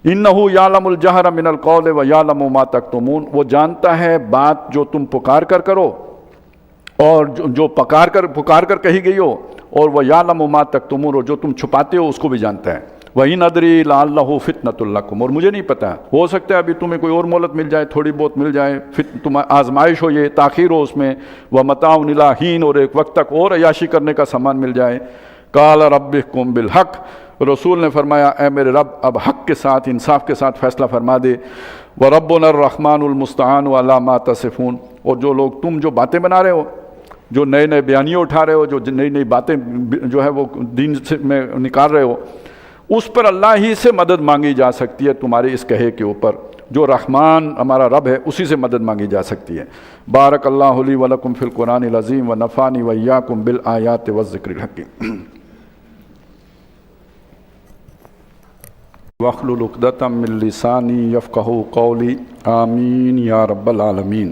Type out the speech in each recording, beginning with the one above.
انہو یعلم الجہر من القول و یعلم ما تکتمون، وہ جانتا ہے بات جو تم پکار کر کرو اور جو پکار کر کہی گئی ہو، اور وہ یعلم ما تکتمون، اور جو تم چھپاتے ہو اس کو بھی جانتا ہے۔ وَإِنْ أَدْرِي لَعَلَّهُ فِتْنَةٌ لَكُمْ، اور مجھے نہیں پتا، ہو سکتا ہے ابھی تمہیں کوئی اور مہلت مل جائے، تھوڑی بہت مل جائے، تم آزمائش ہو، یہ تاخیر ہو اس میں، وَمَتَاعٌ إِلَىٰ حِينٍ، اور ایک وقت تک اور عیاشی کرنے کا سامان مل جائے۔ قَالَ رَبِّ احْكُم بِالْحَقِّ، رسول نے فرمایا اے میرے رب اب حق کے ساتھ، انصاف کے ساتھ فیصلہ فرما دے۔ وَرَبُّنَا الرَّحْمَٰنُ الْمُسْتَعَانُ عَلَىٰ مَا تَصِفُونَ، اور جو لوگ تم جو باتیں بنا رہے ہو، جو نئے نئے بیانیے اٹھا رہے ہو، جو نئی نئی باتیں جو ہے وہ دین سے میں نکال رہے ہو، اس پر اللہ ہی سے مدد مانگی جا سکتی ہے، تمہارے اس کہے کے اوپر، جو رحمان ہمارا رب ہے اسی سے مدد مانگی جا سکتی ہے۔ بارک اللہ لی ولکم فی القرآن العظیم ونفعنی وایاکم بالآیات والذکر الحکیم۔ واحلل عقدۃ من لسانی یفقہوا قولی، آمین یا رب العالمین۔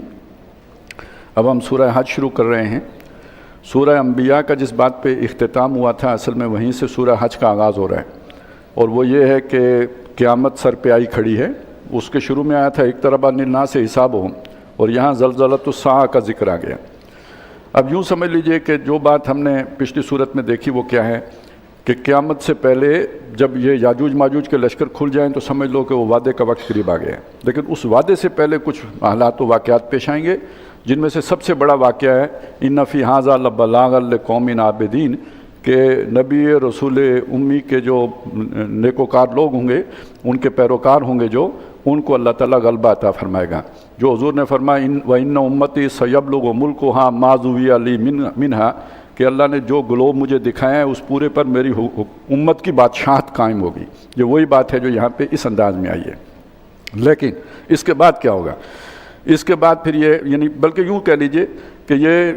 اب ہم سورہ حج شروع کر رہے ہیں۔ سورہ انبیاء کا جس بات پہ اختتام ہوا تھا، اصل میں وہیں سے سورہ حج کا آغاز ہو رہا ہے، اور وہ یہ ہے کہ قیامت سر پہ آئی کھڑی ہے۔ اس کے شروع میں آیا تھا اقترب للناس حسابہم، اور یہاں زلزلۃ الساعہ کا ذکر آ گیا۔ اب یوں سمجھ لیجئے کہ جو بات ہم نے پچھلی صورت میں دیکھی وہ کیا ہے کہ قیامت سے پہلے جب یہ یاجوج ماجوج کے لشکر کھل جائیں تو سمجھ لو کہ وہ وعدے کا وقت قریب آ گیا ہے، لیکن اس وعدے سے پہلے کچھ حالات و واقعات پیش آئیں گے، جن میں سے سب سے بڑا واقعہ ہے ان فی ھذا لبلاغا لقوم عابدین، کہ نبی رسول امی کے جو نیکوکار لوگ ہوں گے، ان کے پیروکار ہوں گے، جو ان کو اللہ تعالیٰ غلبہ عطا فرمائے گا۔ جو حضور نے فرمایا وَإِنَّ أُمَّتِي سَيَبْلُغُ مُلْكُهَا مَا زُوِّيَ لِي مِنْهَا، کہ اللہ نے جو گلوب مجھے دکھایا ہے اس پورے پر میری امت کی بادشاہت قائم ہوگی۔ یہ وہی بات ہے جو یہاں پہ اس انداز میں آئی ہے۔ لیکن اس کے بعد کیا ہوگا؟ اس کے بعد پھر یہ یعنی بلکہ یوں کہہ لیجئے کہ یہ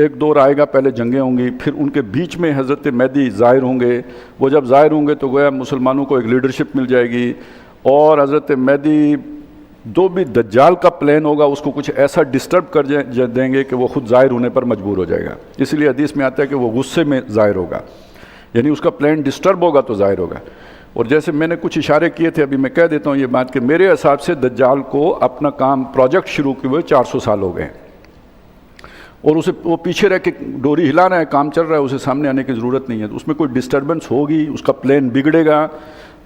ایک دور آئے گا، پہلے جنگیں ہوں گی، پھر ان کے بیچ میں حضرت مہدی ظاہر ہوں گے۔ وہ جب ظاہر ہوں گے تو گویا مسلمانوں کو ایک لیڈرشپ مل جائے گی، اور حضرت مہدی جو بھی دجال کا پلان ہوگا اس کو کچھ ایسا ڈسٹرب کر دیں گے کہ وہ خود ظاہر ہونے پر مجبور ہو جائے گا۔ اس لیے حدیث میں آتا ہے کہ وہ غصے میں ظاہر ہوگا، یعنی اس کا پلان ڈسٹرب ہوگا تو ظاہر ہوگا۔ اور جیسے میں نے کچھ اشارے کیے تھے، ابھی میں کہہ دیتا ہوں یہ بات کہ میرے حساب سے دجال کو اپنا کام پروجیکٹ شروع کیے ہوئے 400 سال ہو گئے، اور اسے وہ پیچھے رہ کے ڈوری ہلا رہا ہے، کام چل رہا ہے، اسے سامنے آنے کی ضرورت نہیں ہے۔ اس میں کوئی ڈسٹربنس ہوگی، اس کا پلان بگڑے گا،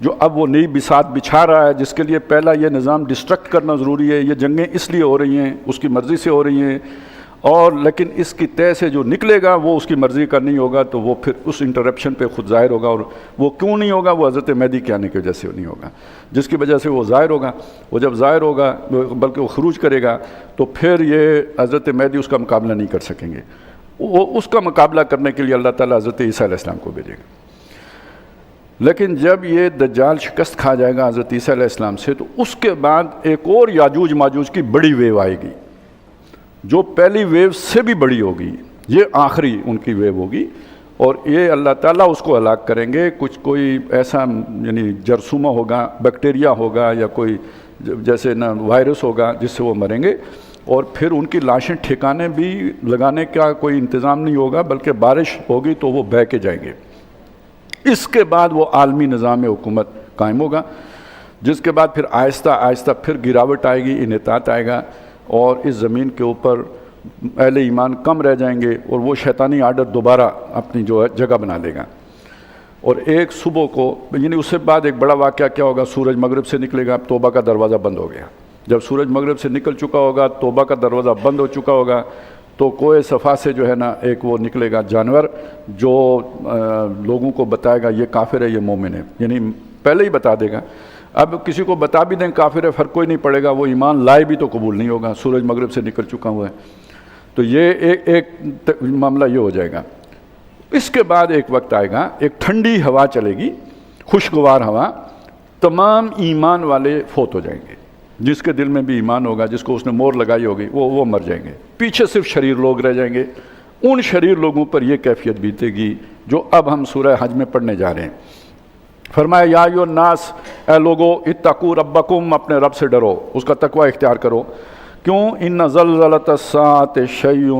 جو اب وہ نئی بساط بچھا رہا ہے، جس کے لیے پہلا یہ نظام ڈسٹرکٹ کرنا ضروری ہے۔ یہ جنگیں اس لیے ہو رہی ہیں، اس کی مرضی سے ہو رہی ہیں، اور لیکن اس کی طے سے جو نکلے گا وہ اس کی مرضی کا نہیں ہوگا، تو وہ پھر اس انٹرپشن پہ خود ظاہر ہوگا۔ اور وہ کیوں نہیں ہوگا؟ وہ حضرت مہدی کے آنے کی وجہ سے نہیں ہوگا، جس کی وجہ سے وہ ظاہر ہوگا۔ وہ جب ظاہر ہوگا بلکہ وہ خروج کرے گا، تو پھر یہ حضرت مہدی اس کا مقابلہ نہیں کر سکیں گے۔ وہ اس کا مقابلہ کرنے کے لیے اللہ تعالیٰ حضرت عیسیٰ علیہ السلام کو بھیجے گا۔ لیکن جب یہ دجال شکست کھا جائے گا حضرت عیسیٰ علیہ السلام سے، تو اس کے بعد ایک اور یاجوج ماجوج کی بڑی ویو آئے گی، جو پہلی ویو سے بھی بڑی ہوگی۔ یہ آخری ان کی ویو ہوگی، اور یہ اللہ تعالیٰ اس کو ہلاک کریں گے۔ کوئی ایسا یعنی جرثومہ ہوگا، بیکٹیریا ہوگا، یا کوئی جیسے نا وائرس ہوگا جس سے وہ مریں گے، اور پھر ان کی لاشیں ٹھکانے بھی لگانے کا کوئی انتظام نہیں ہوگا، بلکہ بارش ہوگی تو وہ بہہ کے جائیں گے۔ اس کے بعد وہ عالمی نظام حکومت قائم ہوگا، جس کے بعد پھر آہستہ آہستہ پھر گراوٹ آئے گی، انحطاط آئے گا، اور اس زمین کے اوپر اہل ایمان کم رہ جائیں گے، اور وہ شیطانی آرڈر دوبارہ اپنی جو ہے جگہ بنا لے گا۔ اور ایک صبح کو یعنی اس سے بعد ایک بڑا واقعہ کیا ہوگا؟ سورج مغرب سے نکلے گا، توبہ کا دروازہ بند ہو گیا۔ جب سورج مغرب سے نکل چکا ہوگا، توبہ کا دروازہ بند ہو چکا ہوگا، تو کوہ صفا سے جو ہے نا ایک وہ نکلے گا جانور، جو لوگوں کو بتائے گا یہ کافر ہے، یہ مومن ہے، یعنی پہلے ہی بتا دے گا۔ اب کسی کو بتا بھی دیں کافر ہے، فرق کوئی نہیں پڑے گا، وہ ایمان لائے بھی تو قبول نہیں ہوگا، سورج مغرب سے نکل چکا ہوا ہے۔ تو یہ ایک معاملہ یہ ہو جائے گا۔ اس کے بعد ایک وقت آئے گا، ایک ٹھنڈی ہوا چلے گی، خوشگوار ہوا، تمام ایمان والے فوت ہو جائیں گے۔ جس کے دل میں بھی ایمان ہوگا، جس کو اس نے مور لگائی ہوگی، وہ مر جائیں گے۔ پیچھے صرف شریر لوگ رہ جائیں گے۔ ان شریر لوگوں پر یہ کیفیت بیتے گی جو اب ہم سورہ حج میں پڑھنے جا رہے ہیں۔ فرمایا یا ایھا الناس، اے لوگو، اتقوا ربکم، اپنے رب سے ڈرو، اس کا تقوی اختیار کرو۔ کیوں؟ ان زلزلۃ الساعۃ شیء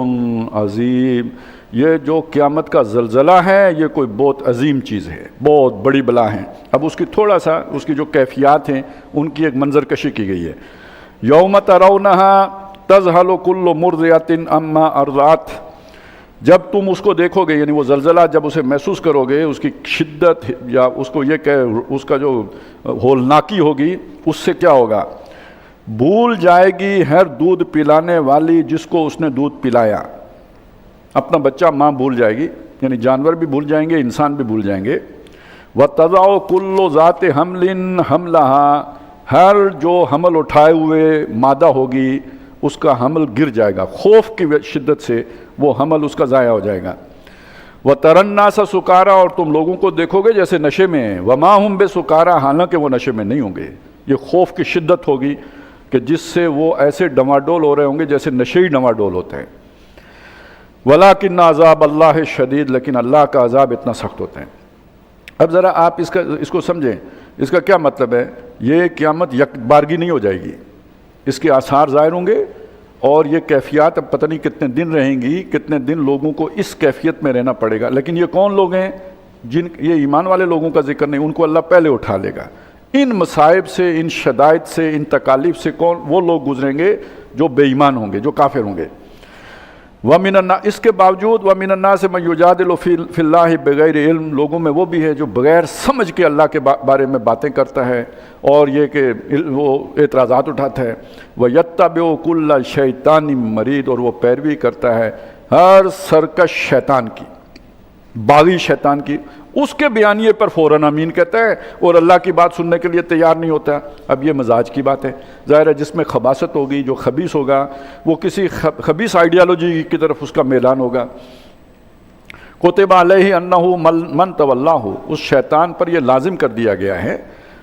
عظیم، یہ جو قیامت کا زلزلہ ہے یہ کوئی بہت عظیم چیز ہے، بہت بڑی بلا ہے۔ اب اس کی تھوڑا سا اس کی جو کیفیات ہیں ان کی ایک منظر کشی کی گئی ہے۔ یوم ترونہا تذہل کل مرضعۃ عما ارضعت، جب تم اس کو دیکھو گے، یعنی وہ زلزلہ جب اسے محسوس کرو گے، اس کی شدت یا اس کو یہ کہ اس کا جو ہولناکی ہوگی، اس سے کیا ہوگا؟ بھول جائے گی ہر دودھ پلانے والی جس کو اس نے دودھ پلایا۔ اپنا بچہ ماں بھول جائے گی، یعنی جانور بھی بھول جائیں گے، انسان بھی بھول جائیں گے۔ وَتَضَعُ كُلُّ ذَاتِ حَمْلٍ حَمْلَهَا، ہر جو حمل اٹھائے ہوئے مادہ ہوگی اس کا حمل گر جائے گا، خوف کی شدت سے وہ حمل اس کا ضائع ہو جائے گا۔ وَتَرَى النَّاسَ سُكَارَىٰ، اور تم لوگوں کو دیکھو گے جیسے نشے میں ہیں، وَمَا هُمْ بِسُكَارَىٰ، حالانکہ وہ نشے میں نہیں ہوں گے۔ یہ خوف کی شدت ہوگی کہ جس سے وہ ایسے ڈماڈول ہو رہے ہوں گے جیسے نشے ہی ڈماڈول ہوتے ہیں۔ وَلَٰكِنَّ عَذَابَ اللَّهِ شَدِيدٌ، لیکن اللہ کا عذاب اتنا سخت ہوتا ہے۔ اب ذرا آپ اس کو سمجھیں، اس کا کیا مطلب ہے؟ یہ قیامت یک بارگی نہیں ہو جائے گی، اس کے آثار ظاہر ہوں گے، اور یہ کیفیات اب پتہ نہیں کتنے دن رہیں گی، کتنے دن لوگوں کو اس کیفیت میں رہنا پڑے گا۔ لیکن یہ کون لوگ ہیں؟ جن یہ ایمان والے لوگوں کا ذکر نہیں، ان کو اللہ پہلے اٹھا لے گا۔ ان مصائب سے، ان شدائد سے، ان تکالیف سے کون وہ لوگ گزریں گے جو بے ایمان ہوں گے، جو کافر ہوں گے۔ وَمِنَ النَّاسِ، اس کے باوجود وَمِنَ النَّاسِ مَن يُجَادِلُ فِي اللَّهِ بِغَيْرِ علم، لوگوں میں وہ بھی ہے جو بغیر سمجھ کے اللہ کے بارے میں باتیں کرتا ہے اور یہ کہ وہ اعتراضات اٹھاتا ہے۔ وَيَتَّبِعُ كُلَّ شَيْطَانٍ مَرِيدٍ، اور وہ پیروی کرتا ہے ہر سرکش شیطان کی، باغی شیطان کی۔ اس کے بیانیے پر فوراً آمین کہتا ہے اور اللہ کی بات سننے کے لیے تیار نہیں ہوتا۔ اب یہ مزاج کی بات ہے، ظاہر ہے جس میں خباثت ہوگی، جو خبیث ہوگا، وہ کسی خبیث آئیڈیالوجی کی طرف اس کا میلان ہوگا۔ کتب علیہ انہ من تولاہ، اس شیطان پر یہ لازم کر دیا گیا ہے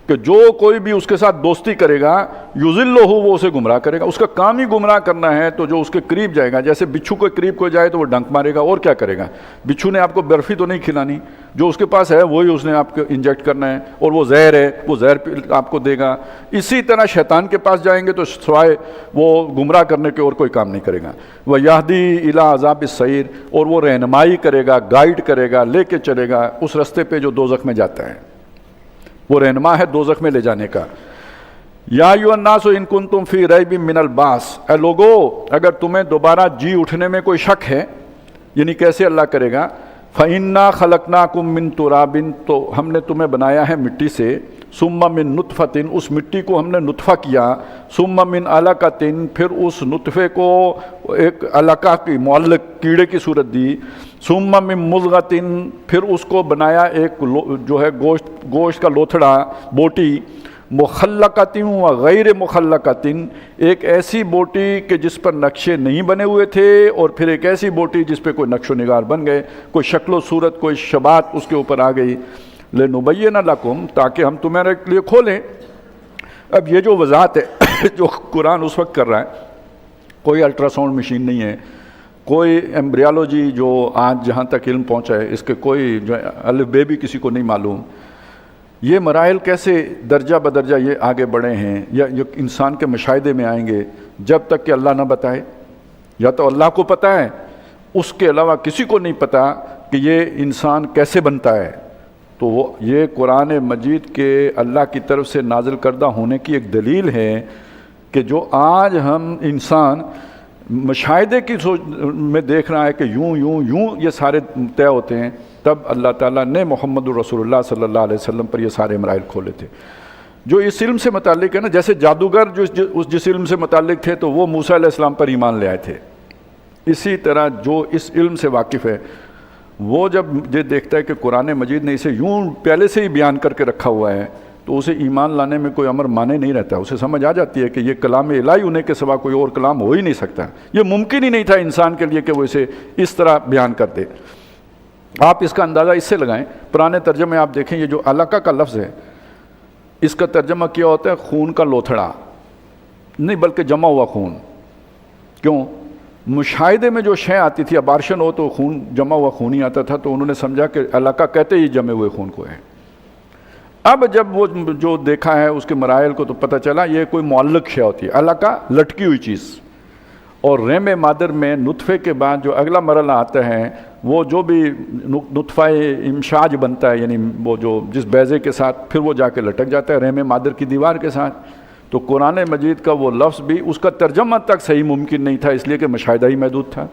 کہ جو کوئی بھی اس کے ساتھ دوستی کرے گا، یضلہ، وہ اسے گمراہ کرے گا۔ اس کا کام ہی گمراہ کرنا ہے، تو جو اس کے قریب جائے گا، جیسے بچھو کے قریب کوئی جائے تو وہ ڈنک مارے گا، اور کیا کرے گا؟ بچھو نے آپ کو برفی تو نہیں کھلانی، جو اس کے پاس ہے وہی اس نے آپ کو انجیکٹ کرنا ہے، اور وہ زہر ہے، وہ زہر آپ کو دے گا۔ اسی طرح شیطان کے پاس جائیں گے تو سوائے وہ گمراہ کرنے کے اور کوئی کام نہیں کرے گا۔ وَيَهْدِي إِلَىٰ عَذَابِ السَّعِيرِ، اور وہ رہنمائی کرے گا، گائیڈ کرے گا، لے کے چلے گا اس رستے پہ جو دوزخ میں جاتا ہے۔ وہ رہنما ہے دوزخ میں لے جانے کا۔ یا ایھا الناس ان کنتم فی ریب من البعث، اے لوگو اگر تمہیں دوبارہ جی اٹھنے میں کوئی شک ہے، یعنی کیسے اللہ کرے گا؟ فإنا خلقناکم من تراب، تو ہم نے تمہیں بنایا ہے مٹی سے، ثم من نطفۃ، اس مٹی کو ہم نے نطفہ کیا، ثم من علقۃ، پھر اس نطفے کو ایک علقہ کی معلق کیڑے کی صورت دی، ثم من مضغۃ، پھر اس کو بنایا ایک جو ہے گوشت کا لوتھڑا، بوٹی، مخلقۃ و غیر مخلقۃ، ایک ایسی بوٹی کہ جس پر نقشے نہیں بنے ہوئے تھے، اور پھر ایک ایسی بوٹی جس پہ کوئی نقش و نگار بن گئے، کوئی شکل و صورت، کوئی شباہت اس کے اوپر آ گئی۔ لِنُبَيِّنَ لَكُمْ، تاکہ ہم تمہارے لیے کھولیں۔ اب یہ جو وضاحت ہے جو قرآن اس وقت کر رہا ہے، کوئی الٹرا ساؤنڈ مشین نہیں ہے، کوئی ایمبریالوجی جو آج جہاں تک علم پہنچا ہے اس کے کوئی جو الف بے بھی کسی کو نہیں معلوم۔ یہ مراحل کیسے درجہ بدرجہ یہ آگے بڑھے ہیں، یا یہ انسان کے مشاہدے میں آئیں گے جب تک کہ اللہ نہ بتائے، یا تو اللہ کو پتہ ہے، اس کے علاوہ کسی کو نہیں پتہ کہ یہ انسان کیسے بنتا ہے۔ تو وہ یہ قرآن مجید کے اللہ کی طرف سے نازل کردہ ہونے کی ایک دلیل ہے کہ جو آج ہم انسان مشاہدے کی سوچ میں دیکھ رہا ہے کہ یوں یوں یوں یہ سارے طے ہوتے ہیں، تب اللہ تعالیٰ نے محمد الرسول اللہ صلی اللہ علیہ وسلم پر یہ سارے مراحل کھولے تھے۔ جو اس علم سے متعلق ہے نا، جیسے جادوگر جس علم سے متعلق تھے تو وہ موسیٰ علیہ السلام پر ایمان لے آئے تھے، اسی طرح جو اس علم سے واقف ہے وہ جب یہ دیکھتا ہے کہ قرآن مجید نے اسے یوں پہلے سے ہی بیان کر کے رکھا ہوا ہے تو اسے ایمان لانے میں کوئی امر مانے نہیں رہتا، اسے سمجھ آ جاتی ہے کہ یہ کلام الہی ہونے کے سوا کوئی اور کلام ہو ہی نہیں سکتا، یہ ممکن ہی نہیں تھا انسان کے لیے کہ وہ اسے اس طرح بیان کر دے۔ آپ اس کا اندازہ اس سے لگائیں، پرانے ترجمے آپ دیکھیں، یہ جو علقہ کا لفظ ہے اس کا ترجمہ کیا ہوتا ہے؟ خون کا لوتھڑا، نہیں بلکہ جمع ہوا خون۔ کیوں؟ مشاہدے میں جو شے آتی تھی، ابارشن ہو تو خون جمع ہوا خون ہی آتا تھا، تو انہوں نے سمجھا کہ علقہ کہتے ہی جمے ہوئے خون کو ہے۔ اب جب وہ جو دیکھا ہے اس کے مراحل کو تو پتہ چلا یہ کوئی معلق شے ہوتی ہے، علقہ لٹکی ہوئی چیز، اور رحم مادر میں نطفے کے بعد جو اگلا مرحلہ آتا ہے وہ جو بھی نطفہ امشاج بنتا ہے، یعنی وہ جو جس بیضے کے ساتھ پھر وہ جا کے لٹک جاتا ہے رحم مادر کی دیوار کے ساتھ، تو قرآن مجید کا وہ لفظ بھی اس کا ترجمہ تک صحیح ممکن نہیں تھا، اس لیے کہ مشاہدہ ہی محدود تھا۔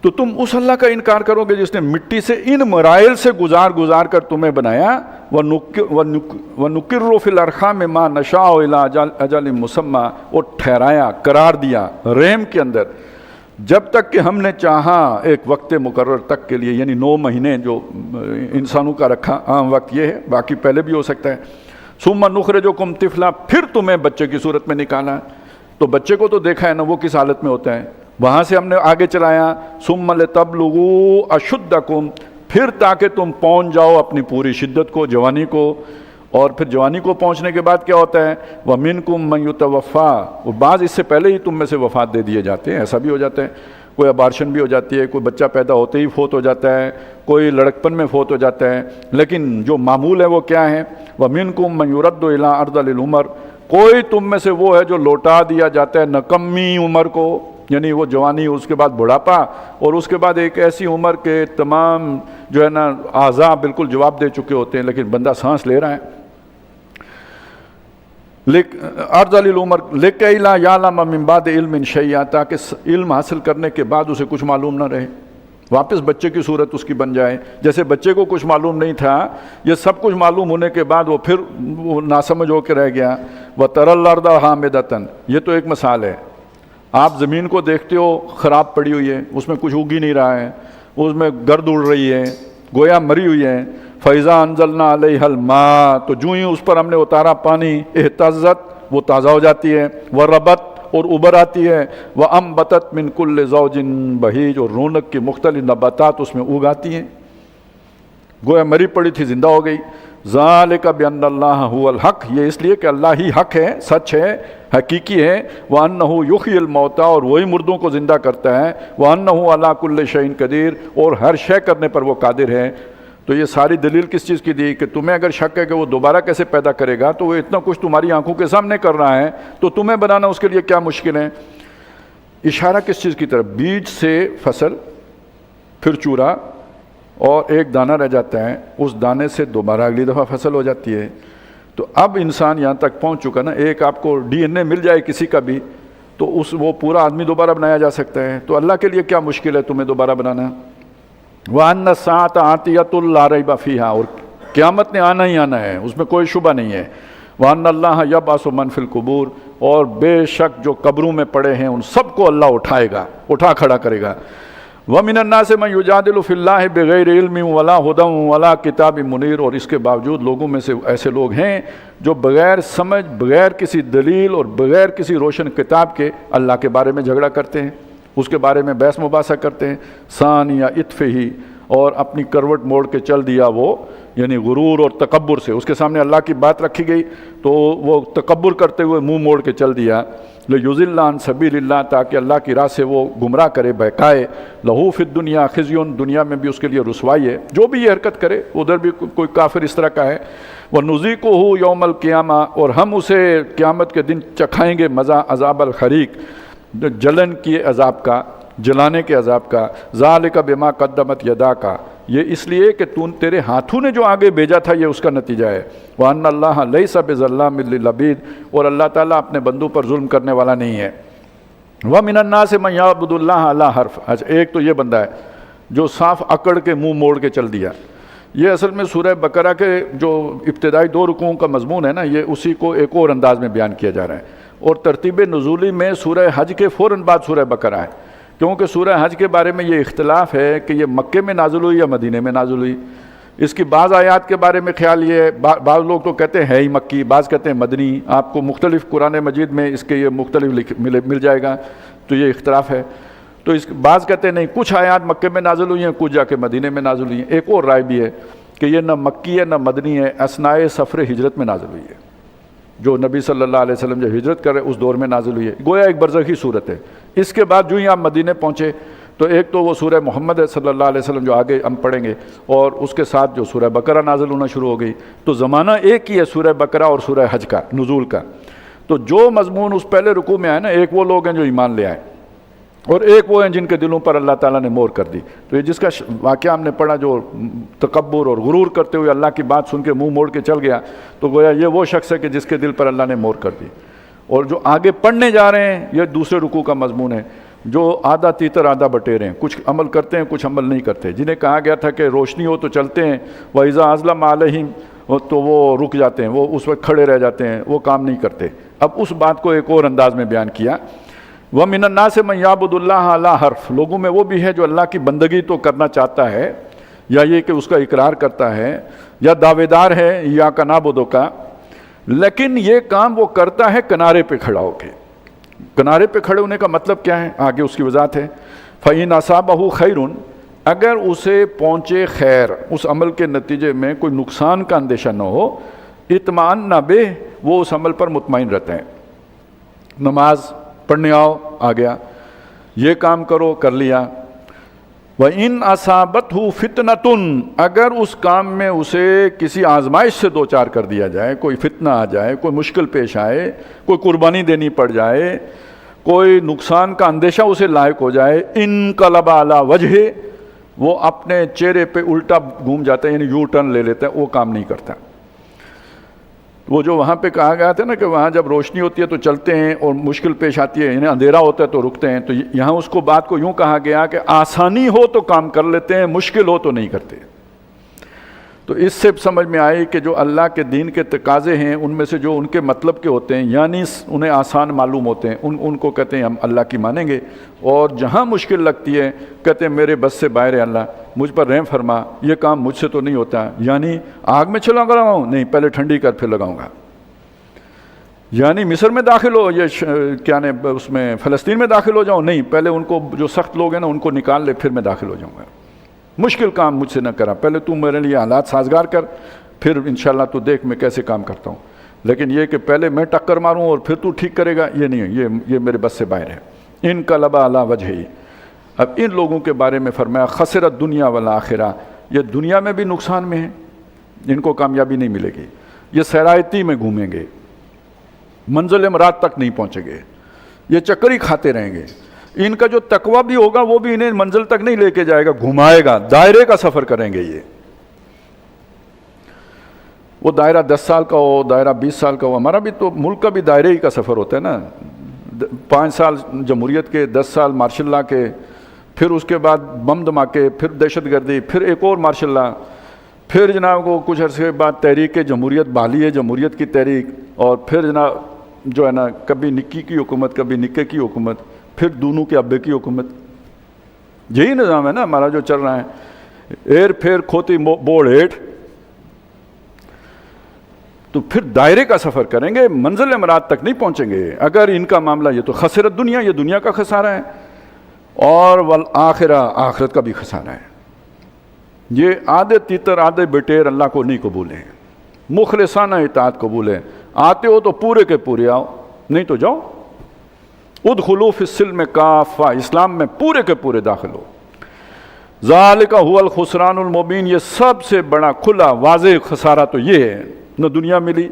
تو تم اس اللہ کا انکار کرو گے جس نے مٹی سے ان مراحل سے گزار کر تمہیں بنایا، وَنُقِرُّ فِي الْأَرْحَامِ مَا نَشَاءُ إِلَىٰ أَجَلٍ مُّسَمًّى، اور ٹھہرایا، قرار دیا رحم کے اندر جب تک کہ ہم نے چاہا ایک وقت مقرر تک کے لیے، یعنی 9 مہینے جو انسانوں کا رکھا عام وقت یہ ہے، باقی پہلے بھی ہو سکتا ہے۔ ثُمَّ نُخْرِجُكُمْ طِفْلًا، پھر تمہیں بچے کی صورت میں نکالا۔ تو بچے کو تو دیکھا ہے نا وہ کس حالت میں ہوتا ہے، وہاں سے ہم نے آگے چلایا ثُمَّ لِتَبْلُغُوا أَشُدَّكُمْ، پھر تاکہ تم پہنچ جاؤ اپنی پوری شدت کو، جوانی کو، اور پھر جوانی کو پہنچنے کے بعد کیا ہوتا ہے، وَمِنْكُمْ مَنْ يُتَوَفَّىٰ، وہ بعض اس سے پہلے ہی تم میں سے وفات دے دیے جاتے ہیں، ایسا بھی ہو جاتا ہے، کوئی ابارشن بھی ہو جاتی ہے، کوئی بچہ پیدا ہوتے ہی فوت ہو جاتا ہے، کوئی لڑکپن میں فوت ہو جاتا ہے، لیکن جو معمول ہے وہ کیا ہے، وَمِنْكُمْ مَنْ يُرَدُّ إِلَىٰ أَرْذَلِ الْعُمَرِ، کوئی تم میں سے وہ ہے جو لوٹا دیا جاتا ہے نکمی عمر کو، یعنی وہ جوانی، اس کے بعد بڑھاپا، اور اس کے بعد ایک ایسی عمر کے تمام جو ہے نا اعضاء بالکل جواب دے چکے ہوتے ہیں لیکن بندہ سانس لے رہا ہے۔ ارذل العمر لکئی لا یعلم من بعد علم شیئا، تاکہ علم حاصل کرنے کے بعد اسے کچھ معلوم نہ رہے، واپس بچے کی صورت اس کی بن جائے، جیسے بچے کو کچھ معلوم نہیں تھا، یہ سب کچھ معلوم ہونے کے بعد وہ پھر وہ ناسمجھ ہو کے رہ گیا۔ وَتَرَى الْأَرْضَ حَامِدَةً، یہ تو ایک مثال ہے، آپ زمین کو دیکھتے ہو خراب پڑی ہوئی ہے، اس میں کچھ اگ ہی نہیں رہا ہے، اس میں گرد اڑ رہی ہے، گویا مری ہوئی ہے۔ فَإِذَا أَنزَلْنَا عَلَيْهَا الْمَاءَ، تو جو ہی اس پر ہم نے اتارا پانی، اہتزت، وہ تازہ ہو جاتی ہے، وَرَبَتْ، اور ابر آتی ہے، وَأَنبَتَتْ مِن كُلِّ زَوْجٍ بَهِيجٍ، اور رونق کی مختلف نباتات اس میں اگ آتی ہیں، گویا مری پڑی تھی زندہ ہو گئی۔ ذَلِكَ بِأَنَّ اللَّهَ هُوَ الْحَقُّ، یہ اس لیے کہ اللہ ہی حق ہے، سچ ہے، حقیقی ہے۔ وَأَنَّهُ يُحْيِي الْمَوْتَىٰ، اور وہی مردوں کو زندہ کرتا ہے۔ وَأَنَّهُ عَلَىٰ كُلِّ شَيْءٍ قَدِيرٌ، اور ہر شے کرنے پر وہ قادر ہے۔ تو یہ ساری دلیل کس چیز کی دی کہ تمہیں اگر شک ہے کہ وہ دوبارہ کیسے پیدا کرے گا، تو وہ اتنا کچھ تمہاری آنکھوں کے سامنے کر رہا ہے، تو تمہیں بنانا اس کے لیے کیا مشکل ہے۔ اشارہ کس چیز کی طرف، بیج سے فصل، پھر چورا، اور ایک دانہ رہ جاتا ہے، اس دانے سے دوبارہ اگلی دفعہ فصل ہو جاتی ہے۔ تو اب انسان یہاں تک پہنچ چکا نا، ایک آپ کو ڈی این اے مل جائے کسی کا بھی تو وہ پورا آدمی دوبارہ بنایا جا سکتا ہے۔ تو اللہ کے لیے کیا مشکل ہے تمہیں دوبارہ بنانا۔ وَأَنَّ السَّاعَةَ آتِيَةٌ لَا رَيْبَ فِيهَا، اور قیامت نے آنا ہی آنا ہے، اس میں کوئی شبہ نہیں ہے۔ وَأَنَّ اللَّهَ يَبْعَثُ مَن فِي الْقُبُورِ، اور بے شک جو قبروں میں پڑے ہیں ان سب کو اللہ اٹھائے گا، اٹھا کھڑا کرے گا۔ وَمِنَ النَّاسِ مَن يُجَادِلُ فِي اللَّهِ بِغَيْرِ عِلْمٍ وَلَا هُدًى وَلَا كِتَابٍ مُنِيرٍ، اور اس کے باوجود لوگوں میں سے ایسے لوگ ہیں جو بغیر سمجھ، بغیر کسی دلیل اور بغیر کسی روشن کتاب کے اللہ کے بارے میں جھگڑا کرتے ہیں، اس کے بارے میں بحث مباحثہ کرتے ہیں۔ ثانیہ اطفہ، اور اپنی کروٹ موڑ کے چل دیا وہ، یعنی غرور اور تکبر سے، اس کے سامنے اللہ کی بات رکھی گئی تو وہ تکبر کرتے ہوئے منہ موڑ کے چل دیا۔ لِيُضِلَّ عَن سَبِيلِ اللَّهِ، تاکہ اللہ کی راہ سے وہ گمراہ کرے، بہکائے۔ لَهُ فِي الدُّنْيَا خِزْيٌ، دنیا میں بھی اس کے لیے رسوائی ہے، جو بھی یہ حرکت کرے، ادھر بھی کوئی کافر اس طرح کا ہے۔ وَنُذِيقُهُ يَوْمَ الْقِيَامَةِ، اور ہم اسے قیامت کے دن چکھائیں گے مزہ عذاب الحریق، جلن کی عذاب کا، جلانے کے عذاب کا۔ ذَلِكَ بِمَا قَدَّمَتْ يَدَاكَ، یہ اس لیے کہ تیرے ہاتھوں نے جو آگے بھیجا تھا یہ اس کا نتیجہ ہے۔ وَأَنَّ اللَّهَ لَيْسَ بِظَلَّامٍ لِّلْعَبِيدِ، اور اللہ تعالیٰ اپنے بندوں پر ظلم کرنے والا نہیں ہے۔ وَمِنَ النَّاسِ مَن يَعْبُدُ اللَّهَ عَلَىٰ حَرْفٍ، اچھا ایک تو یہ بندہ ہے جو صاف اکڑ کے منہ موڑ کے چل دیا۔ یہ اصل میں سورہ بقرہ کے جو ابتدائی 2 رکوعوں کا مضمون ہے نا، یہ اسی کو ایک اور انداز میں بیان کیا جا رہا ہے، اور ترتیب نزولی میں سورہ حج کے فوراً بعد سورہ بقرہ ہے، کیونکہ سورہ حج کے بارے میں یہ اختلاف ہے کہ یہ مکے میں نازل ہوئی یا مدینے میں نازل ہوئی۔ اس کی بعض آیات کے بارے میں خیال یہ ہے، بعض لوگ تو کہتے ہیں ہی مکی، بعض کہتے ہیں مدنی، آپ کو مختلف قرآن مجید میں اس کے یہ مختلف مل جائے گا، تو یہ اختلاف ہے۔ تو بعض کہتے ہیں نہیں، کچھ آیات مکے میں نازل ہوئی ہیں، کچھ جا کے مدینے میں نازل ہوئی ہیں۔ ایک اور رائے بھی ہے کہ یہ نہ مکی ہے نہ مدنی ہے، اثناء سفر ہجرت میں نازل ہوئی ہے، جو نبی صلی اللہ علیہ وسلم جب ہجرت کر رہے اس دور میں نازل ہوئی ہے، گویا ایک برزخی صورت ہے۔ اس کے بعد جو ہی آپ مدینے پہنچے تو ایک تو وہ سورہ محمد ہے صلی اللہ علیہ وسلم جو آگے ہم پڑھیں گے، اور اس کے ساتھ جو سورہ بقرہ نازل ہونا شروع ہو گئی، تو زمانہ ایک ہی ہے سورہ بقرہ اور سورہ حج کا، نزول کا۔ تو جو مضمون اس پہلے رکوع میں آئے نا، ایک وہ لوگ ہیں جو ایمان لے آئے، اور ایک وہ ہیں جن کے دلوں پر اللہ تعالیٰ نے مہر کر دی۔ تو یہ جس کا واقعہ ہم نے پڑھا جو تکبر اور غرور کرتے ہوئے اللہ کی بات سن کے منہ موڑ کے چل گیا، تو گویا یہ وہ شخص ہے کہ جس کے دل پر اللہ نے مہر کر دی۔ اور جو آگے پڑھنے جا رہے ہیں یہ دوسرے رکوع کا مضمون ہے، جو آدھا تیتر آدھا بٹیرے ہیں، کچھ عمل کرتے ہیں کچھ عمل نہیں کرتے، جنہیں کہا گیا تھا کہ روشنی ہو تو چلتے ہیں، وَإِذَا أَظْلَمَ عَلَيْهِمْ تو وہ رک جاتے ہیں، وہ اس وقت کھڑے رہ جاتے ہیں، وہ کام نہیں کرتے۔ اب اس بات کو ایک اور انداز میں بیان کیا، وَمِنَ النَّاسِ مَن يَعْبُدُ اللَّهَ عَلَىٰ حَرْفٍ، لوگوں میں وہ بھی ہے جو اللہ کی بندگی تو کرنا چاہتا ہے، یا یہ کہ اس کا اقرار کرتا ہے، یا دعوے دار ہے یا نعبدو کا، لیکن یہ کام وہ کرتا ہے کنارے پہ کھڑا ہو کے۔ کنارے پہ کھڑے ہونے کا مطلب کیا ہے؟ آگے اس کی وضاحت ہے، فَإِنْ أَصَابَهُ خَيْرٌ، اگر اسے پہنچے خیر، اس عمل کے نتیجے میں کوئی نقصان کا اندیشہ نہ ہو، اطمئن بہ، وہ اس عمل پر مطمئن رہتے ہیں۔ نماز پڑھنے آؤ، آ گیا، یہ کام کرو، کر لیا۔ وَإِنْ أَصَابَتْهُ فِتْنَةٌ، اگر اس کام میں اسے کسی آزمائش سے دوچار کر دیا جائے، کوئی فتنہ آ جائے، کوئی مشکل پیش آئے، کوئی قربانی دینی پڑ جائے، کوئی نقصان کا اندیشہ اسے لاحق ہو جائے، انقلب علی وجہ، وہ اپنے چہرے پہ الٹا گھوم جاتا ہے، یعنی یو ٹرن لے لیتا ہے، وہ کام نہیں کرتا۔ وہ جو وہاں پہ کہا گیا تھا نا کہ وہاں جب روشنی ہوتی ہے تو چلتے ہیں اور مشکل پیش آتی ہے، یعنی اندھیرا ہوتا ہے تو رکتے ہیں، تو یہاں اس کو بات کو یوں کہا گیا کہ آسانی ہو تو کام کر لیتے ہیں، مشکل ہو تو نہیں کرتے۔ تو اس سے سمجھ میں آئی کہ جو اللہ کے دین کے تقاضے ہیں ان میں سے جو ان کے مطلب کے ہوتے ہیں، یعنی انہیں آسان معلوم ہوتے ہیں، ان کو کہتے ہیں ہم اللہ کی مانیں گے، اور جہاں مشکل لگتی ہے کہتے ہیں میرے بس سے باہر ہے اللہ، مجھ پر رحم فرما، یہ کام مجھ سے تو نہیں ہوتا، یعنی آگ میں چھلانگا لگاؤں نہیں، پہلے ٹھنڈی کر پھر لگاؤں گا، یعنی مصر میں داخل ہو، یہ کیا نے اس میں فلسطین میں داخل ہو جاؤں نہیں، پہلے ان کو جو سخت لوگ ہیں نا ان کو نکال لے پھر میں داخل ہو جاؤں گا، مشکل کام مجھ سے نہ کرا، پہلے تو میرے لیے حالات سازگار کر، پھر انشاءاللہ تو دیکھ میں کیسے کام کرتا ہوں، لیکن یہ کہ پہلے میں ٹکر ماروں اور پھر تو ٹھیک کرے گا، یہ نہیں ہے، یہ میرے بس سے باہر ہے۔ انقلب علی وجہہ، اب ان لوگوں کے بارے میں فرمایا خسرت دنیا والآخرہ، یہ دنیا میں بھی نقصان میں ہیں، ان کو کامیابی نہیں ملے گی، یہ سرایتی میں گھومیں گے، منزل مراد تک نہیں پہنچیں گے، یہ چکر ہی کھاتے رہیں گے، ان کا جو تقویٰ بھی ہوگا وہ بھی انہیں منزل تک نہیں لے کے جائے گا، گھمائے گا، دائرے کا سفر کریں گے۔ یہ وہ دائرہ 10 سال کا ہو، دائرہ 20 سال کا ہو، ہمارا بھی تو ملک کا بھی دائرے ہی کا سفر ہوتا ہے نا، 5 سال جمہوریت کے، 10 سال مارشل لا کے، پھر اس کے بعد بم دھماکے، پھر دہشت گردی، پھر ایک اور مارشل لا، پھر جناب کو کچھ عرصے کے بعد تحریک جمہوریت بحالی ہے، جمہوریت کی تحریک، اور پھر جناب جو ہے نا کبھی نکی کی حکومت کبھی نکے کی حکومت، پھر دونوں کے ابے کی حکومت، یہی نظام ہے نا ہمارا جو چل رہا ہے، ایر پھر کھوتی بوڑ ہیٹ، تو پھر دائرے کا سفر کریں گے، منزل مراد تک نہیں پہنچیں گے اگر ان کا معاملہ یہ تو خسرت دنیا، یہ دنیا کا خسارہ ہے، اور والآخرہ، آخرت کا بھی خسارہ ہے۔ یہ آدھے تیتر آدھے بٹیر اللہ کو نہیں قبول ہیں، مخلصانہ اطاعت قبول ہے، آتے ہو تو پورے کے پورے آؤ، نہیں تو جاؤ، ادخلوا فی السلم کافہ، اسلام میں پورے کے پورے داخل ہو، ذالک هو الخسران المبین، یہ سب سے بڑا کھلا واضح خسارہ تو یہ ہے، نہ دنیا ملی،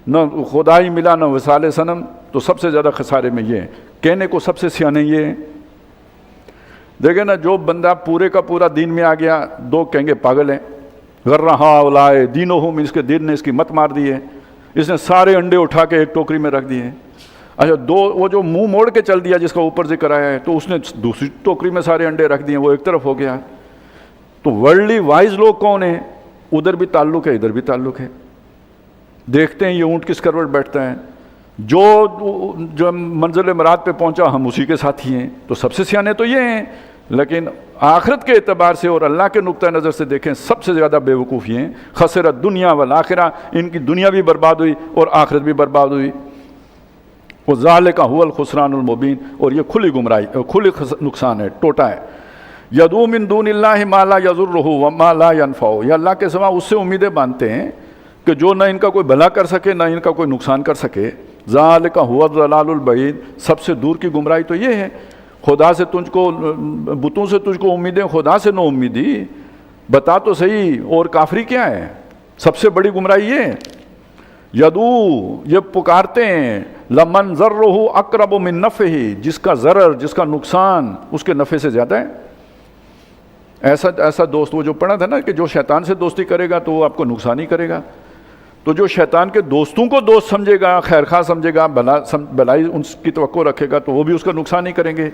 نہ خدائی ملا، نہ وصال صنم، تو سب سے زیادہ خسارے میں یہ ہے، کہنے کو سب سے سیانے یہ ہیں۔ دیکھیں نا جو بندہ پورے کا پورا دین میں آ گیا، دو کہیں گے پاگل ہیں، غرہ ہؤلاء دینہم، اس کے دین نے اس کی مت مار دی ہے، اس نے سارے انڈے اٹھا کے ایک ٹوکری میں رکھ دیے ہیں۔ اچھا دو وہ جو منہ موڑ کے چل دیا جس کا اوپر ذکر آیا ہے، تو اس نے دوسری ٹوکری میں سارے انڈے رکھ دیے، وہ ایک طرف ہو گیا۔ تو ورلڈلی وائز لوگ کون ہیں؟ ادھر بھی تعلق ہے ادھر بھی تعلق ہے، دیکھتے ہیں یہ اونٹ کس کروٹ بیٹھتا ہے، جو منزل مراد پہ پہنچا ہم اسی کے ساتھ ہی ہیں، تو سب سے سیانے تو یہ ہیں، لیکن آخرت کے اعتبار سے اور اللہ کے نقطہ نظر سے دیکھیں سب سے زیادہ بے وقوف یہ ہیں، خسرت دنیا والآخرہ، ان کی دنیا بھی برباد ہوئی اور آخرت بھی برباد ہوئی، وذالک هو الخسران المبین، اور یہ کھلی گمراہی، کھلی نقصان ہے، ٹوٹا ہے۔ یدعو من دون اللہ ما لا یضرہ وما لا ینفعہ، یہ اللہ کے سوا اس سے امیدیں باندھتے ہیں کہ جو نہ ان کا کوئی بھلا کر سکے نہ ان کا کوئی نقصان کر سکے۔ ذالک هو الضلال البعید، سب سے دور کی گمراہی تو یہ ہے، خدا سے تجھ کو، بتوں سے تجھ کو امیدیں، خدا سے نو امیدی، بتا تو صحیح، اور کافری کیا ہے؟ سب سے بڑی گمراہی یہ ہے، یدو یہ پکارتے ہیں، لمن ضرہ اقرب من نفعہ، جس کا ضرر، جس کا نقصان اس کے نفع سے زیادہ ہے۔ ایسا دوست، وہ جو پڑھا تھا نا کہ جو شیطان سے دوستی کرے گا تو وہ آپ کو نقصان ہی کرے گا، تو جو شیطان کے دوستوں کو دوست سمجھے گا، خیر خواہ سمجھے گا، بھلائی ان کی توقع رکھے گا، تو وہ بھی اس کا نقصان ہی کریں گے۔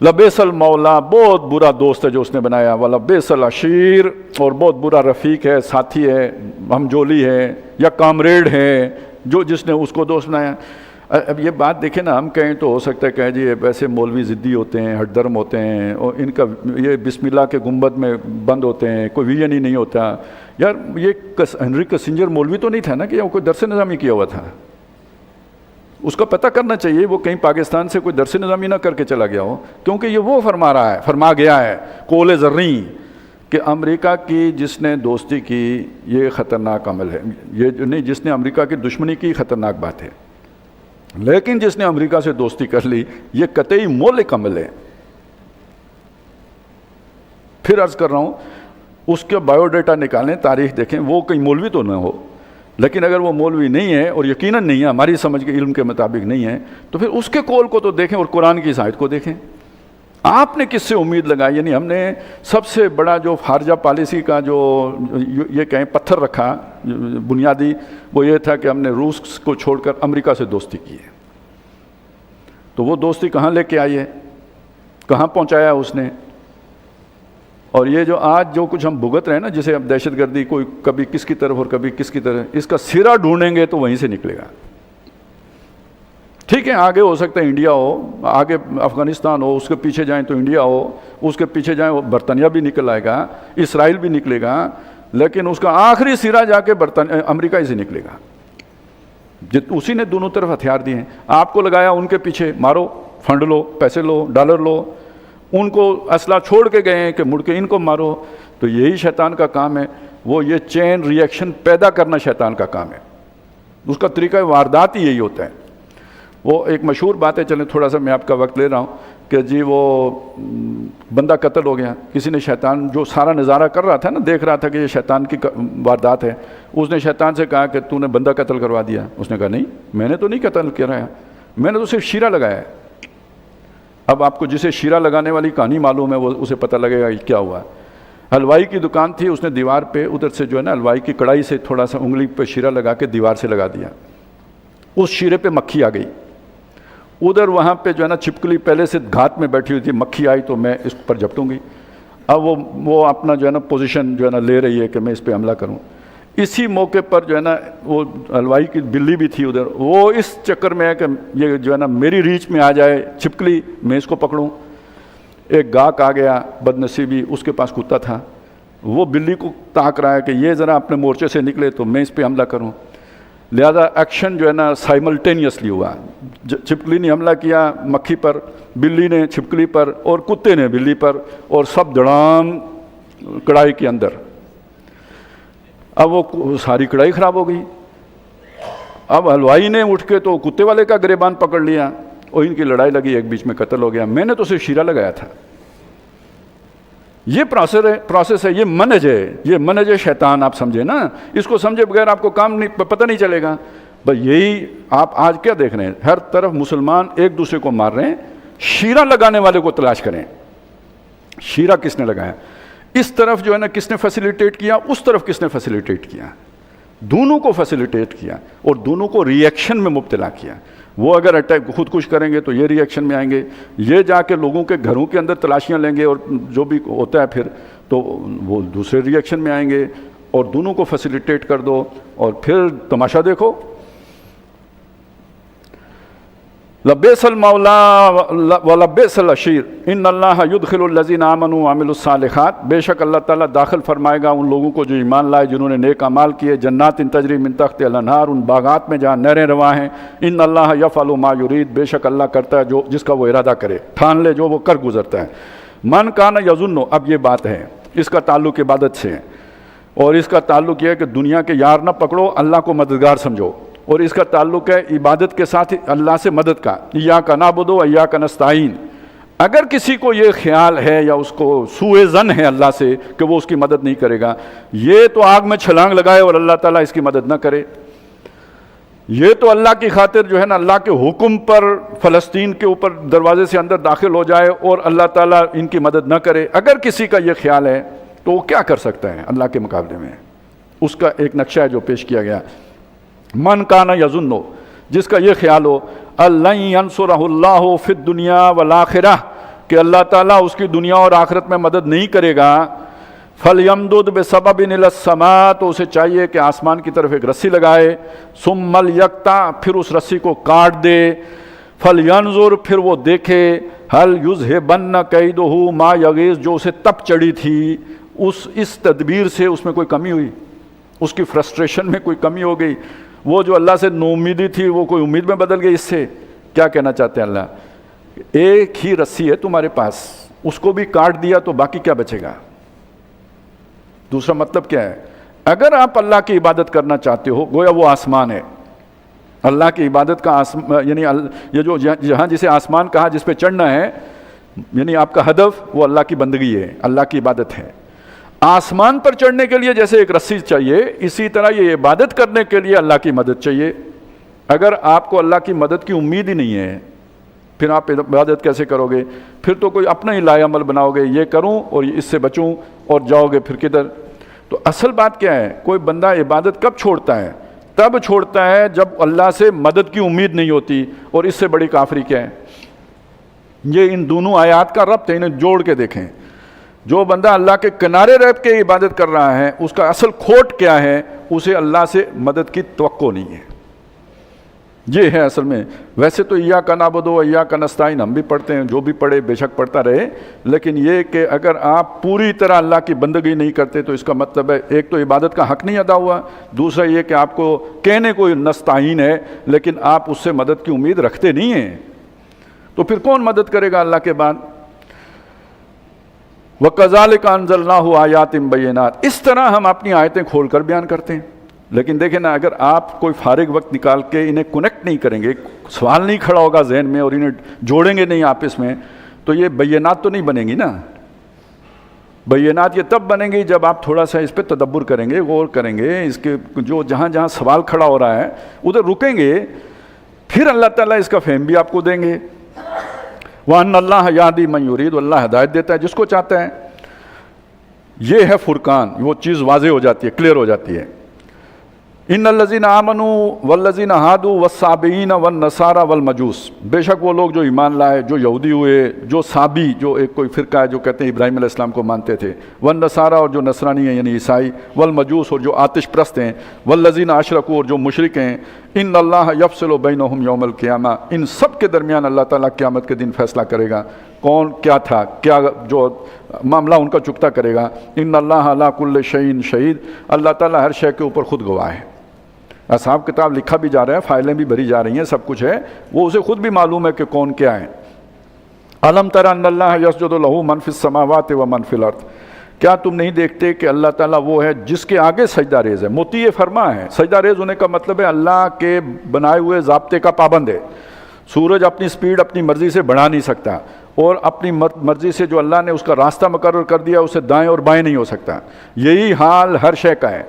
لبئس المولا، بہت برا دوست ہے جو اس نے بنایا، ولبئس العشیر، اور بہت برا رفیق ہے، ساتھی ہے، ہمجولی ہے یا کامریڈ ہے جو جس نے اس کو دوست بنایا۔ اب یہ بات دیکھیں نا، ہم کہیں تو ہو سکتا ہے کہ جی ویسے مولوی ضدی ہوتے ہیں، ہٹ درم ہوتے ہیں، اور ان کا یہ بسم اللہ کے گنبد میں بند ہوتے ہیں، کوئی ویژن ہی نہیں ہوتا۔ یار یہ ہنری کسنجر مولوی تو نہیں تھا نا کہ وہ کوئی درس نظامی کیا ہوا تھا، اس کا پتہ کرنا چاہیے وہ کہیں پاکستان سے کوئی درس نظامی نہ کر کے چلا گیا ہو، کیونکہ یہ وہ فرما گیا ہے قول زرعی کہ امریکہ کی جس نے دوستی کی یہ خطرناک عمل ہے، یہ نہیں جس نے امریکہ کی دشمنی کی خطرناک بات ہے، لیکن جس نے امریکہ سے دوستی کر لی یہ قطعی مہلک عمل ہے۔ پھر عرض کر رہا ہوں، اس کے بایو ڈیٹا نکالیں، تاریخ دیکھیں، وہ کہیں مولوی تو نہ ہو، لیکن اگر وہ مولوی نہیں ہے، اور یقیناً نہیں ہے، ہماری سمجھ کے علم کے مطابق نہیں ہے، تو پھر اس کے قول کو تو دیکھیں اور قرآن کی اس آیت کو دیکھیں۔ آپ نے کس سے امید لگائی؟ یعنی ہم نے سب سے بڑا جو خارجہ پالیسی کا جو یہ کہیں پتھر رکھا بنیادی، وہ یہ تھا کہ ہم نے روس کو چھوڑ کر امریکہ سے دوستی کی ہے۔ تو وہ دوستی کہاں لے کے آئی ہے، کہاں پہنچایا اس نے؟ اور یہ جو آج جو کچھ ہم بھگت رہے ہیں نا، جسے اب دہشت گردی، کوئی کبھی کس کی طرف اور کبھی کس کی طرف، اس کا سرا ڈھونڈیں گے تو وہیں سے نکلے گا۔ ٹھیک ہے، آگے ہو سکتا ہے انڈیا ہو، آگے افغانستان ہو، اس کے پیچھے جائیں تو انڈیا ہو، اس کے پیچھے جائیں وہ برطانیہ بھی نکل آئے گا، اسرائیل بھی نکلے گا، لیکن اس کا آخری سرا جا کے امریکہ ہی سے نکلے گا۔ اسی نے دونوں طرف ہتھیار دیے ہیں، آپ کو لگایا ان کے پیچھے، مارو، فنڈ لو، پیسے لو، ڈالر لو، ان کو اسلحہ چھوڑ کے گئے ہیں کہ مڑ کے ان کو مارو۔ تو یہی شیطان کا کام ہے، وہ یہ چین ریئیکشن پیدا کرنا شیطان کا کام ہے، اس کا طریقہ واردات ہی یہی ہوتا ہے۔ وہ ایک مشہور بات ہے، چلیں تھوڑا سا میں آپ کا وقت لے رہا ہوں، کہ جی وہ بندہ قتل ہو گیا، کسی نے شیطان جو سارا نظارہ کر رہا تھا نا، دیکھ رہا تھا کہ یہ شیطان کی واردات ہے، اس نے شیطان سے کہا کہ تو نے بندہ قتل کروا دیا۔ اس نے کہا نہیں، میں نے تو نہیں قتل کیا رہا، میں نے تو صرف شیرہ لگایا ہے۔ اب آپ کو جسے شیرہ لگانے والی کہانی معلوم ہے وہ اسے پتہ لگے گا کہ کیا ہوا۔ حلوائی کی دکان تھی، اس نے دیوار پہ ادھر سے جو ہے نا حلوائی کی کڑائی سے تھوڑا سا انگلی پہ شیرہ لگا کے دیوار سے لگا دیا، اس شیرے پہ مکھی آ گئی، ادھر وہاں پہ جو ہے نا چھپکلی پہلے سے گھات میں بیٹھی ہوئی تھی، مکھی آئی تو میں اس پر جھپٹوں گی۔ اب وہ اپنا جو ہے نا پوزیشن جو ہے نا لے رہی ہے کہ میں اس پہ حملہ کروں۔ اسی موقع پر جو ہے نا وہ حلوائی کی بلی بھی تھی ادھر، وہ اس چکر میں ہے کہ یہ جو ہے نا میری ریچ میں آ جائے چھپکلی، میں اس کو پکڑوں۔ ایک گاہک آ گیا بد نصیبی، اس کے پاس کتا تھا، وہ بلی کو تاک رہا ہے کہ یہ ذرا اپنے مورچے سے نکلے تو میں اس پہ حملہ کروں، لہذا ایکشن جو ہے نا سائملٹینیسلی ہوا۔ چھپکلی نے حملہ کیا مکھی پر، بلی نے چھپکلی پر، اور کتے نے بلی پر، اور سب دڑام کڑائی کے اندر۔ اب وہ ساری کڑائی خراب ہو گئی۔ اب حلوائی نے اٹھ کے تو کتے والے کا گریبان پکڑ لیا، اور ان کی لڑائی لگی، ایک بیچ میں قتل ہو گیا۔ میں نے تو صرف شیرہ لگایا تھا۔ یہ پروسیس ہے، یہ منہج ہے، یہ منہج شیطان، آپ سمجھے نا، اس کو سمجھے بغیر آپ کو کام نہیں پتہ نہیں چلے گا۔ بس یہی آپ آج کیا دیکھ رہے ہیں، ہر طرف مسلمان ایک دوسرے کو مار رہے ہیں، شیرہ لگانے والے کو تلاش کریں، شیرہ کس نے لگایا، اس طرف جو ہے نا کس نے فیسیلیٹیٹ کیا، اس طرف کس نے فیسیلیٹیٹ کیا، دونوں کو فیسیلیٹیٹ کیا اور دونوں کو ری ایکشن میں مبتلا کیا۔ وہ اگر اٹیک خودکش کریں گے تو یہ ری ایکشن میں آئیں گے، یہ جا کے لوگوں کے گھروں کے اندر تلاشیاں لیں گے اور جو بھی ہوتا ہے پھر تو وہ دوسرے ری ایکشن میں آئیں گے، اور دونوں کو فیسیلیٹیٹ کر دو اور پھر تماشا دیکھو۔ لبئس المولا ولبئس العشیر ان اللہ یدخل الذین آمنوا وعملوا الصالحات، بے شک اللہ تعالیٰ داخل فرمائے گا ان لوگوں کو جو ایمان لائے، جنہوں نے نیک اعمال کیے، جنات تجری من تحتها الانہار، ان باغات میں جہاں نہریں رواں ہیں۔ ان اللہ یفعل ما یرید، بے شک اللہ کرتا ہے جو جس کا وہ ارادہ کرے، ٹھان لے جو وہ کر گزرتا ہے۔ من کان یظن، اب یہ بات ہے، اس کا تعلق عبادت سے ہے، اور اس کا تعلق یہ ہے کہ دنیا کے یار نہ پکڑو، اللہ کو مددگار سمجھو، اور اس کا تعلق ہے عبادت کے ساتھ اللہ سے مدد کا۔ ایاک نعبد و ایاک نستعین، اگر کسی کو یہ خیال ہے یا اس کو سوء ظن ہے اللہ سے کہ وہ اس کی مدد نہیں کرے گا، یہ تو آگ میں چھلانگ لگائے اور اللہ تعالیٰ اس کی مدد نہ کرے، یہ تو اللہ کی خاطر جو ہے نا اللہ کے حکم پر فلسطین کے اوپر دروازے سے اندر داخل ہو جائے اور اللہ تعالیٰ ان کی مدد نہ کرے، اگر کسی کا یہ خیال ہے تو وہ کیا کر سکتا ہے اللہ کے مقابلے میں؟ اس کا ایک نقشہ ہے جو پیش کیا گیا، من کان یظن، جس کا یہ خیال ہو لن ینصرہ اللہ فی الدنیا والآخرہ، کہ اللہ تعالیٰ اس کی دنیا اور آخرت میں مدد نہیں کرے گا، فَلْيَمْدُدْ بِسَبَبٍ إِلَى السَّمَاءِ، تو اسے چاہیے کہ آسمان کی طرف ایک رسی لگائے، ثُمَّ لْيَقْطَعْ، پھر اس رسی کو کاٹ دے، فَلْيَنْظُرْ، پھر وہ دیکھے، هَلْ يُذْهِبَنَّ كَيْدُهُ مَا يَغِيظُ، جو اسے تپ چڑھی تھی اس تدبیر سے اس میں کوئی کمی ہوئی، اس کی فرسٹریشن میں کوئی کمی ہو گئی، وہ جو اللہ سے نو امیدی تھی وہ کوئی امید میں بدل گئی۔ اس سے کیا کہنا چاہتے ہیں اللہ؟ ایک ہی رسی ہے تمہارے پاس، اس کو بھی کاٹ دیا تو باقی کیا بچے گا؟ دوسرا مطلب کیا ہے؟ اگر آپ اللہ کی عبادت کرنا چاہتے ہو، گویا وہ آسمان ہے، اللہ کی عبادت کا یعنی یہ جو جہاں جسے آسمان کہا جس پہ چڑھنا ہے، یعنی آپ کا ہدف وہ اللہ کی بندگی ہے، اللہ کی عبادت ہے۔ آسمان پر چڑھنے کے لیے جیسے ایک رسی چاہیے، اسی طرح یہ عبادت کرنے کے لیے اللہ کی مدد چاہیے۔ اگر آپ کو اللہ کی مدد کی امید ہی نہیں ہے، پھر آپ عبادت کیسے کرو گے؟ پھر تو کوئی اپنا ہی لائے عمل بناؤ گے، یہ کروں اور اس سے بچوں، اور جاؤ گے پھر کدھر؟ تو اصل بات کیا ہے؟ کوئی بندہ عبادت کب چھوڑتا ہے؟ تب چھوڑتا ہے جب اللہ سے مدد کی امید نہیں ہوتی، اور اس سے بڑی کافری کیا ہے؟ یہ ان دونوں آیات کا ربط ہے، انہیں جوڑ کے دیکھیں۔ جو بندہ اللہ کے کنارے رہ کے عبادت کر رہا ہے، اس کا اصل کھوٹ کیا ہے؟ اسے اللہ سے مدد کی توقع نہیں ہے۔ یہ ہے اصل میں۔ ویسے تو ایاک نعبد و ایاک نستعین ہم بھی پڑھتے ہیں، جو بھی پڑھے بے شک پڑھتا رہے، لیکن یہ کہ اگر آپ پوری طرح اللہ کی بندگی نہیں کرتے تو اس کا مطلب ہے ایک تو عبادت کا حق نہیں ادا ہوا، دوسرا یہ کہ آپ کو کہنے کو نستعین ہے لیکن آپ اس سے مدد کی امید رکھتے نہیں ہیں، تو پھر کون مدد کرے گا اللہ کے بعد؟ وَكَذَلِكَ أَنزَلْنَاهُ آيَاتٍ بَيِّنَاتٍ، اس طرح ہم اپنی آیتیں کھول کر بیان کرتے ہیں۔ لیکن دیکھیں نا، اگر آپ کوئی فارغ وقت نکال کے انہیں کنیکٹ نہیں کریں گے، سوال نہیں کھڑا ہوگا ذہن میں اور انہیں جوڑیں گے نہیں آپس میں، تو یہ بینات تو نہیں بنیں گی نا۔ بینات یہ تب بنیں گی جب آپ تھوڑا سا اس پہ تدبر کریں گے، غور کریں گے، اس کے جو جہاں جہاں سوال کھڑا ہو رہا ہے ادھر رکیں گے، پھر اللہ تعالیٰ اس کا فہم بھی آپ کو دیں گے۔ وَأَنَّ اللَّهَ يَهْدِي مَن يُرِيدُ، اللہ ہدایت دیتا ہے جس کو چاہتا ہے۔ یہ ہے فرقان، وہ چیز واضح ہو جاتی ہے، کلیئر ہو جاتی ہے۔ ان الذین آمنوا والذین ہادوا والصابئین والنصارى والمجوس، بے شک وہ لوگ جو ایمان لائے، جو یہودی ہوئے، جو صابی، جو ایک کوئی فرقہ ہے جو کہتے ہیں ابراہیم علیہ السلام کو مانتے تھے، والنصارى اور جو نصرانی ہیں یعنی عیسائی، والمجوس اور جو آتش پرست ہیں، والذین اشرکوا اور جو مشرک ہیں، ان اللہ یفصل بینہم یوم القیامہ، ان سب کے درمیان اللہ تعالیٰ قیامت کے دن فیصلہ کرے گا کون کیا تھا، کیا جو معاملہ ان کا چکتا کرے گا۔ ان اللہ علی کل شیء شہید، اللہ تعالیٰ ہر شے کے اوپر خود گواہ ہے۔ اصحاب کتاب لکھا بھی جا رہا ہے، فائلیں بھی بھری جا رہی ہیں، سب کچھ ہے، وہ اسے خود بھی معلوم ہے کہ کون کیا ہے۔ الم تر ان اللہ یسجد لہ من فی السماوات و من فی الارض، کیا تم نہیں دیکھتے کہ اللہ تعالیٰ وہ ہے جس کے آگے سجدہ ریز ہے؟ مطیع فرما ہے، سجدہ ریز ہونے کا مطلب ہے اللہ کے بنائے ہوئے ضابطے کا پابند ہے۔ سورج اپنی سپیڈ اپنی مرضی سے بڑھا نہیں سکتا، اور اپنی مرضی سے جو اللہ نے اس کا راستہ مقرر کر دیا اسے دائیں اور بائیں نہیں ہو سکتا۔ یہی حال ہر شے کا ہے،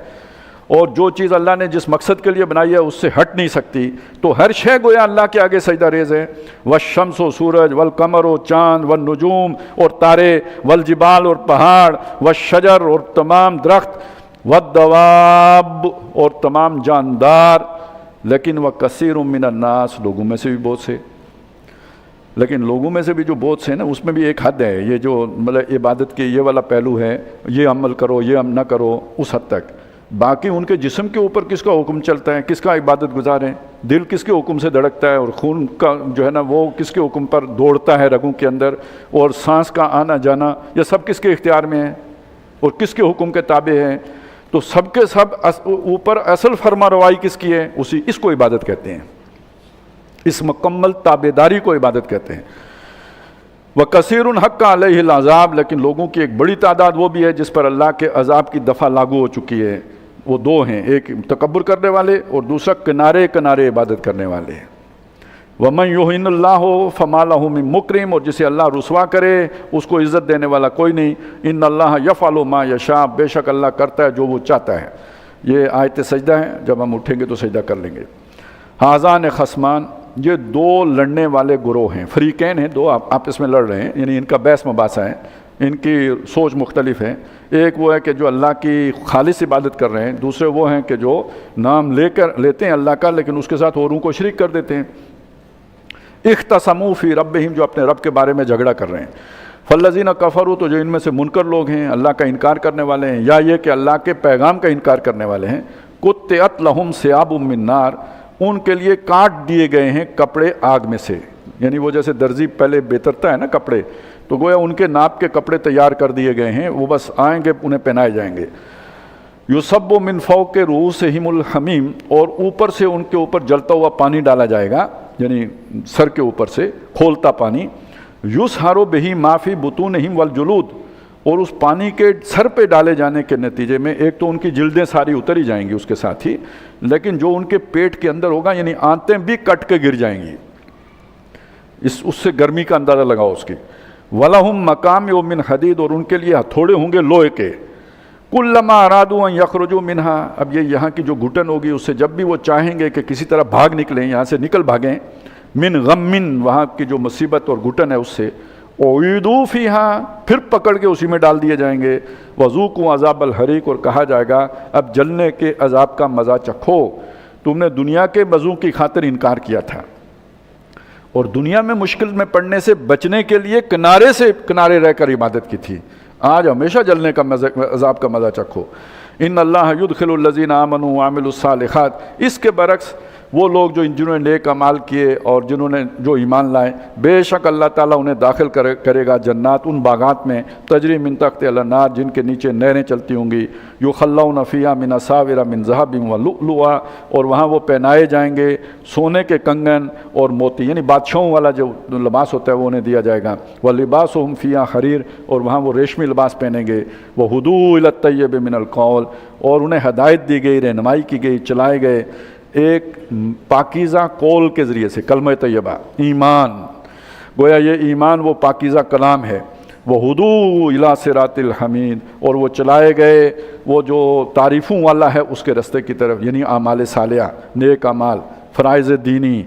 اور جو چیز اللہ نے جس مقصد کے لیے بنائی ہے اس سے ہٹ نہیں سکتی، تو ہر شے گویا اللہ کے آگے سجدہ ریز ہے۔ والشمس و سورج، والقمر و چاند، والنجوم اور تارے، والجبال اور پہاڑ، والشجر اور تمام درخت، والدواب اور تمام جاندار، لیکن وَكَثِيرٌ مِّنَ النَّاسِ، لوگوں میں سے بھی بہت سے، لیکن لوگوں میں سے بھی جو بہت سے ہیں نا، اس میں بھی ایک حد ہے، یہ جو مطلب عبادت کے یہ والا پہلو ہے، یہ عمل کرو یہ نہ کرو، اس حد تک۔ باقی ان کے جسم کے اوپر کس کا حکم چلتا ہے، کس کا عبادت گزار ہے، دل کس کے حکم سے دھڑکتا ہے، اور خون کا جو ہے نا وہ کس کے حکم پر دوڑتا ہے رگوں کے اندر، اور سانس کا آنا جانا، یہ سب کس کے اختیار میں ہے اور کس کے حکم کے تابع ہے، تو سب کے سب اوپر اصل فرما روائی کس کی ہے، اس کو عبادت کہتے ہیں، اس مکمل تابعداری کو عبادت کہتے ہیں۔ وَكَثِيرٌ حَقَّ عَلَيْهِ الْعَذَابُ، لیکن لوگوں کی ایک بڑی تعداد وہ بھی ہے جس پر اللہ کے عذاب کی دفعہ لاگو ہو چکی ہے۔ وہ دو ہیں، ایک تکبر کرنے والے اور دوسرا کنارے کنارے عبادت کرنے والے۔ وَمَن يُهِنِ اللَّهُ فَمَا لَهُ مِن مُكْرِم، اور جسے اللہ رسوا کرے اس کو عزت دینے والا کوئی نہیں. ان اللہ یفعل ما یشاء، بے شک اللہ کرتا ہے جو وہ چاہتا ہے. یہ آیت سجدہ ہے، جب ہم اٹھیں گے تو سجدہ کر لیں گے. ہاذان خصمان، یہ دو لڑنے والے گروہ ہیں، فریقین ہیں، دو آپس میں لڑ رہے ہیں، یعنی ان کا بحث مباحثہ ہے، ان کی سوچ مختلف ہے. ایک وہ ہے کہ جو اللہ کی خالص عبادت کر رہے ہیں، دوسرے وہ ہیں کہ جو نام لیتے ہیں اللہ کا لیکن اس کے ساتھ اوروں کو شریک کر دیتے ہیں. اختصموا فی ربہم، جو اپنے رب کے بارے میں جھگڑا کر رہے ہیں. فالذین کفروا، تو جو ان میں سے منکر لوگ ہیں، اللہ کا انکار کرنے والے ہیں، یا یہ کہ اللہ کے پیغام کا انکار کرنے والے ہیں. قطعت لہم ثیاب من نار، ان کے لیے کاٹ دیے گئے ہیں کپڑے آگ میں سے. یعنی وہ جیسے درزی پہلے بہترتا ہے نا کپڑے، تو گویا ان کے ناپ کے کپڑے تیار کر دیے گئے ہیں، وہ بس آئیں گے انہیں پہنائے جائیں گے. یصب من فوق رؤوسہم الحمیم، اور اوپر سے ان کے اوپر جلتا ہوا پانی ڈالا جائے گا، یعنی سر کے اوپر سے کھولتا پانی. یسحر بہ ما فی بطونہم والجلود، اور اس پانی کے سر پہ ڈالے جانے کے نتیجے میں ایک تو ان کی جلدیں ساری اتر ہی جائیں گی اس کے ساتھ ہی، لیکن جو ان کے پیٹ کے اندر ہوگا یعنی آنتیں بھی کٹ کے گر جائیں گی. اس سے گرمی کا اندازہ لگاؤ اس کی. وَلَهُمْ مَقَامِعُ مِنْ حَدِيدٍ، اور ان کے لیے ہتھوڑے ہوں گے لوہے کے. كُلَّمَا أَرَادُوا أَن يَخْرُجُوا مِنْهَا، اب یہ یہاں کی جو گھٹن ہوگی اس سے جب بھی وہ چاہیں گے کہ کسی طرح بھاگ نکلیں، یہاں سے نکل بھاگیں، من غم، وہاں کی جو مصیبت اور گھٹن ہے اس سے، اعیدوا فیہا، پھر پکڑ کے اسی میں ڈال دیے جائیں گے. وذوقوا عذاب الحریق، اور کہا جائے گا اب جلنے کے عذاب کا مزہ چکھو، تم نے دنیا کے مزوں کی خاطر انکار کیا تھا اور دنیا میں مشکل میں پڑنے سے بچنے کے لیے کنارے سے کنارے رہ کر عبادت کی تھی، آج ہمیشہ جلنے کا عذاب کا مزہ چکھو. ان اللہ یدخل الذین آمنوا وعملوا الصالحات، اس کے برعکس وہ لوگ جنہوں نے نیک اعمال کیے اور جنہوں نے جو ایمان لائے، بے شک اللہ تعالیٰ انہیں داخل کرے گا جنات، ان باغات میں، تجری من تحت الانہار، جن کے نیچے نہریں چلتی ہوں گی. یخلون فیہا من اساور من ذہب ولؤلؤا، اور وہاں وہ پہنائے جائیں گے سونے کے کنگن اور موتی، یعنی بادشاہوں والا جو لباس ہوتا ہے وہ انہیں دیا جائے گا. ولباسہم فیہا حریر، اور وہاں وہ ریشمی لباس پہنیں گے. وہدوا الی الطیب من القول، اور انہیں ہدایت دی گئی، رہنمائی کی گئی، چلائے گئے ایک پاکیزہ قول کے ذریعے سے، کلمہ طیبہ، ایمان. گویا یہ ایمان وہ پاکیزہ کلام ہے. وَهُدُوا إِلَىٰ صِرَاطِ الْحَمِيدِ، اور وہ چلائے گئے وہ جو تعریفوں والا ہے اس کے رستے کی طرف، یعنی اعمال صالحہ، نیک اعمال، فرائض دینی،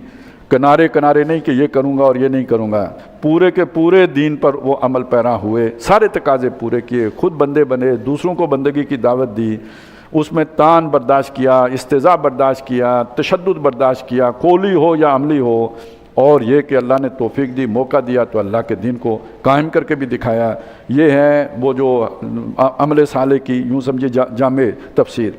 کنارے کنارے نہیں کہ یہ کروں گا اور یہ نہیں کروں گا، پورے کے پورے دین پر وہ عمل پیرا ہوئے، سارے تقاضے پورے کیے، خود بندے بنے، دوسروں کو بندگی کی دعوت دی، اس میں تان برداشت کیا، استہزاء برداشت کیا، تشدد برداشت کیا، قولی ہو یا عملی ہو، اور یہ کہ اللہ نے توفیق دی، موقع دیا تو اللہ کے دین کو قائم کر کے بھی دکھایا. یہ ہے وہ جو عمل صالح کی یوں سمجھے جامع تفسیر.